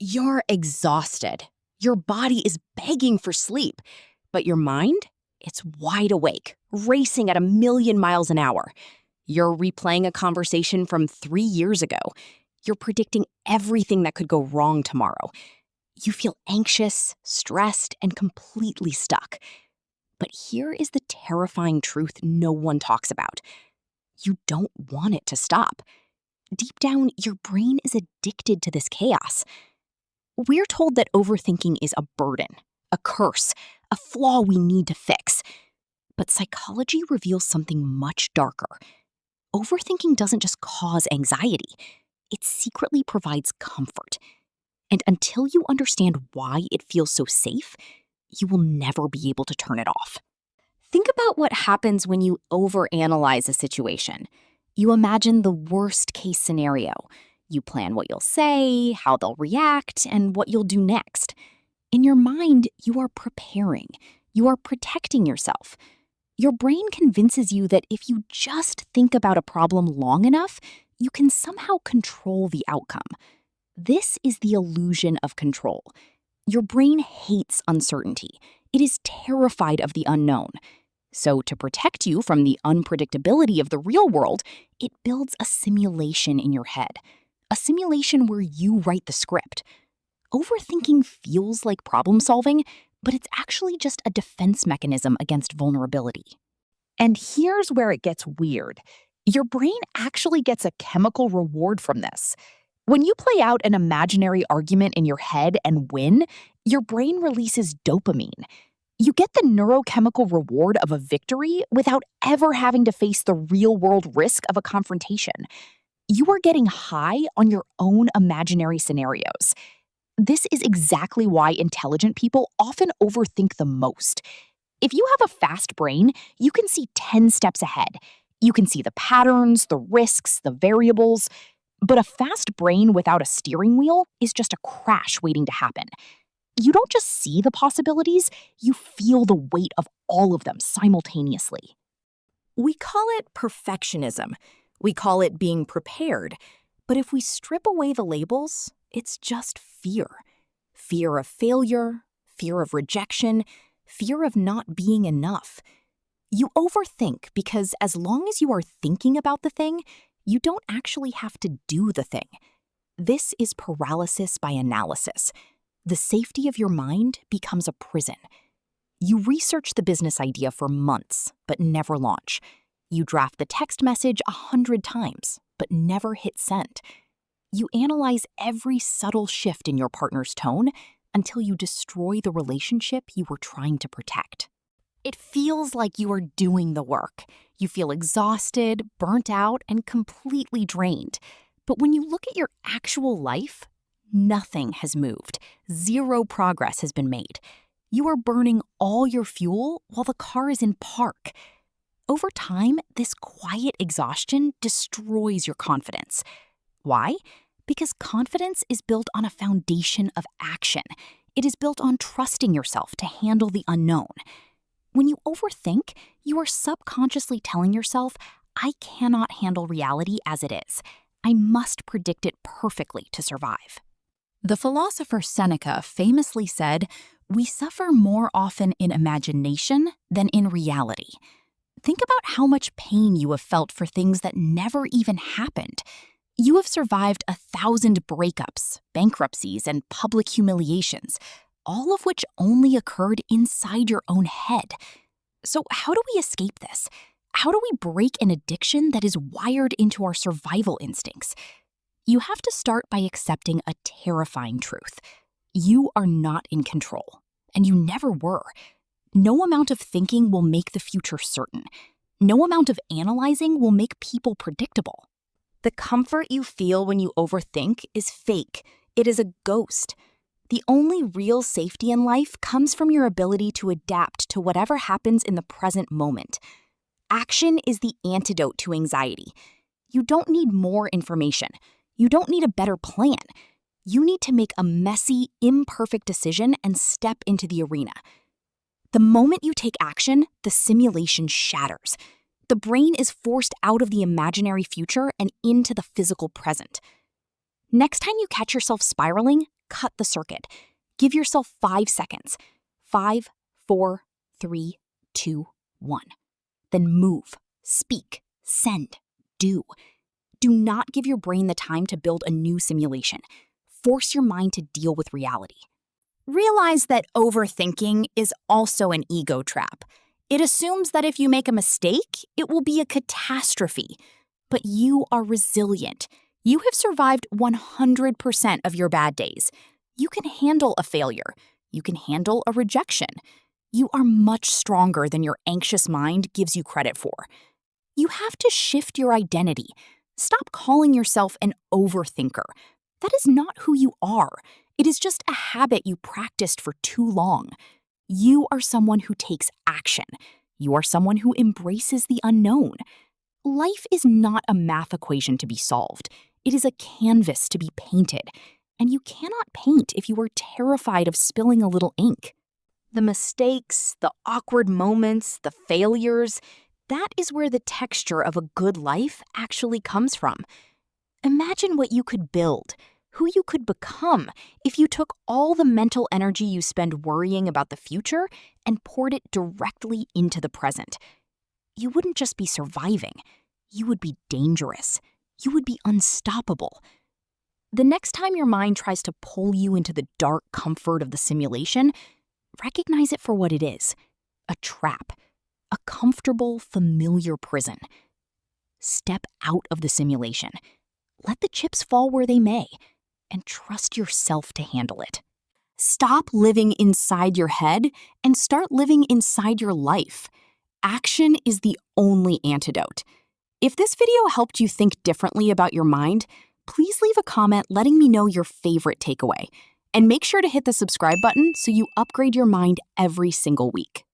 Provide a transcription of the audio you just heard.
You're exhausted. Your body is begging for sleep, but your mind, it's wide awake, racing at 1,000,000 miles an hour. You're replaying a conversation from 3 years ago. You're predicting everything that could go wrong tomorrow. You feel anxious, stressed, and completely stuck. But here is the terrifying truth no one talks about. You don't want it to stop. Deep down, your brain is addicted to this chaos. We're told that overthinking is a burden, a curse, a flaw we need to fix. But psychology reveals something much darker. Overthinking doesn't just cause anxiety, it secretly provides comfort. And until you understand why it feels so safe, you will never be able to turn it off. Think about what happens when you overanalyze a situation. You imagine the worst-case scenario. You plan what you'll say, how they'll react, and what you'll do next. In your mind, you are preparing. You are protecting yourself. Your brain convinces you that if you just think about a problem long enough, you can somehow control the outcome. This is the illusion of control. Your brain hates uncertainty. It is terrified of the unknown. So to protect you from the unpredictability of the real world, it builds a simulation in your head. A simulation where you write the script. Overthinking feels like problem solving, but it's actually just a defense mechanism against vulnerability. And here's where it gets weird. Your brain actually gets a chemical reward from this. When you play out an imaginary argument in your head and win, your brain releases dopamine. You get the neurochemical reward of a victory without ever having to face the real-world risk of a confrontation. You are getting high on your own imaginary scenarios. This is exactly why intelligent people often overthink the most. If you have a fast brain, you can see 10 steps ahead. You can see the patterns, the risks, the variables. But a fast brain without a steering wheel is just a crash waiting to happen. You don't just see the possibilities, you feel the weight of all of them simultaneously. We call it perfectionism. We call it being prepared. But if we strip away the labels, it's just fear. Fear of failure, fear of rejection, fear of not being enough. You overthink because as long as you are thinking about the thing, you don't actually have to do the thing. This is paralysis by analysis. The safety of your mind becomes a prison. You research the business idea for months, but never launch. You draft the text message 100 times, but never hit send. You analyze every subtle shift in your partner's tone until you destroy the relationship you were trying to protect. It feels like you are doing the work. You feel exhausted, burnt out, and completely drained. But when you look at your actual life, nothing has moved. Zero progress has been made. You are burning all your fuel while the car is in park. Over time, this quiet exhaustion destroys your confidence. Why? Because confidence is built on a foundation of action. It is built on trusting yourself to handle the unknown. When you overthink, you are subconsciously telling yourself, I cannot handle reality as it is. I must predict it perfectly to survive. The philosopher Seneca famously said, "We suffer more often in imagination than in reality." Think about how much pain you have felt for things that never even happened. You have survived 1,000 breakups, bankruptcies, and public humiliations, all of which only occurred inside your own head. So how do we escape this? How do we break an addiction that is wired into our survival instincts? You have to start by accepting a terrifying truth. You are not in control, and you never were. No amount of thinking will make the future certain. No amount of analyzing will make people predictable. The comfort you feel when you overthink is fake. It is a ghost. The only real safety in life comes from your ability to adapt to whatever happens in the present moment. Action is the antidote to anxiety. You don't need more information. You don't need a better plan. You need to make a messy, imperfect decision and step into the arena. The moment you take action, the simulation shatters. The brain is forced out of the imaginary future and into the physical present. Next time you catch yourself spiraling, cut the circuit. Give yourself 5 seconds. 5, 4, 3, 2, 1. Then move, speak, send, do. Do not give your brain the time to build a new simulation. Force your mind to deal with reality. Realize that overthinking is also an ego trap. It assumes that if you make a mistake, it will be a catastrophe. But you are resilient. You have survived 100% of your bad days. You can handle a failure. You can handle a rejection. You are much stronger than your anxious mind gives you credit for. You have to shift your identity. Stop calling yourself an overthinker. That is not who you are. It is just a habit you practiced for too long. You are someone who takes action. You are someone who embraces the unknown. Life is not a math equation to be solved. It is a canvas to be painted. And you cannot paint if you are terrified of spilling a little ink. The mistakes, the awkward moments, the failures, that is where the texture of a good life actually comes from. Imagine what you could build, who you could become if you took all the mental energy you spend worrying about the future and poured it directly into the present. You wouldn't just be surviving. You would be dangerous. You would be unstoppable. The next time your mind tries to pull you into the dark comfort of the simulation, recognize it for what it is: a trap, a comfortable, familiar prison. Step out of the simulation. Let the chips fall where they may, and trust yourself to handle it. Stop living inside your head and start living inside your life. Action is the only antidote. If this video helped you think differently about your mind, please leave a comment letting me know your favorite takeaway. And make sure to hit the subscribe button so you upgrade your mind every single week.